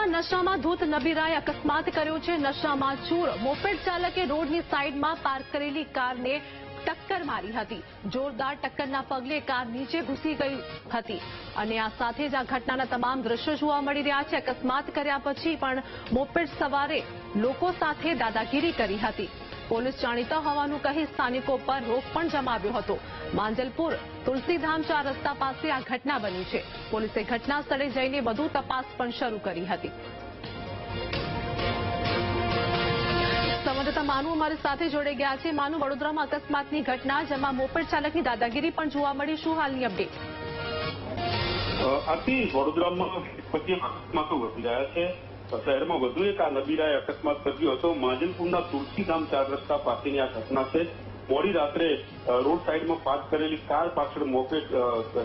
વડોદરામાં નશામાં ધૂત નબીરાએ અકસ્માત કર્યો છે। નશામાં ચૂર મોપેડ ચાલકે રોડની સાઈડમાં પાર્ક કરેલી કારને ટક્કર મારી હતી। જોરદાર ટક્કરના પગલે કાર નીચે ઘૂસી ગઈ હતી અને આ સાથે જ આ ઘટનાના તમામ દ્રશ્યો જોવા મળી રહ્યા છે। અકસ્માત કર્યા પછી પણ મોપેડ સવારે લોકો સાથે દાદાગીરી કરી હતી। પોલીસ જાણીતા હોવાનું કહી સ્થાનિકો પર રોપ પણ જમાવ્યો હતો। માંજલપુર તુલસીધામ 4 રસ્તા પાસે આ ઘટના બની છે। પોલીસે ઘટના સ્થળે જઈને વધુ તપાસ પણ શરૂ કરી હતી। સંવાદદાતા માનુ અમારી સાથે જોડાઈ ગયા છે। માનુ, વડોદરામાં અકસ્માતની ઘટના જેમાં મોપેડ ચાલકની દાદાગીરી પણ જોવા મળી, શું હાલની અપડેટ? આથી વડોદરામાં અકસ્માતો વધી રહ્યા છે। શહેરમાં વધુ એક આ નબીરાએ અકસ્માત સર્જ્યો હતો। માંજલપુરના તુલસીધામ 4 રસ્તા પાસેની આ ઘટના છે। મોડી રાત્રે રોડ સાઈડમાં પાર્ક કરેલી કાર પાછળ મોપેડ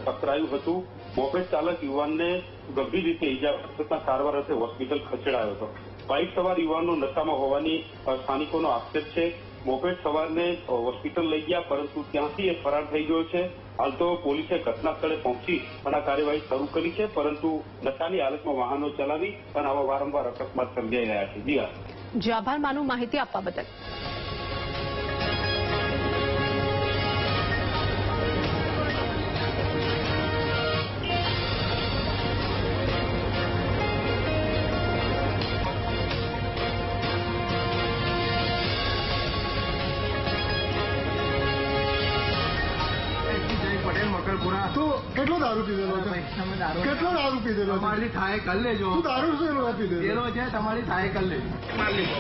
ટકરાયું હતું। મોપેડ ચાલક યુવાનને ગંભીર રીતે ઈજાગ્રસ્ત થતા સારવાર અર્થે હોસ્પિટલ ખસેડાયો હતો। બાઇક સવાર યુવાનનો નશામાં હોવાની સ્થાનિકોનો આક્ષેપ છે। મોપેડ સવારને હોસ્પિટલ લઈ ગયા, પરંતુ ત્યાંથી એ ફરાર થઈ ગયો છે। હાલ તો પોલીસે ઘટના સ્થળે પહોંચી અને કાર્યવાહી શરૂ કરી છે, પરંતુ નશાની હાલતમાં વાહનો ચલાવી અને આવા વારંવાર અકસ્માત સર્જાઈ રહ્યા છે। જી આભાર માનુ, માહિતી આપવા બદલ। તો કેટલો દારૂ પીધેલો છે? કેટલો દારૂ પીધેલો છે? તમારી થાય કરી લેજો। તું દારૂ શું પીધેલો છે? તમારી થાય કરી લેજો।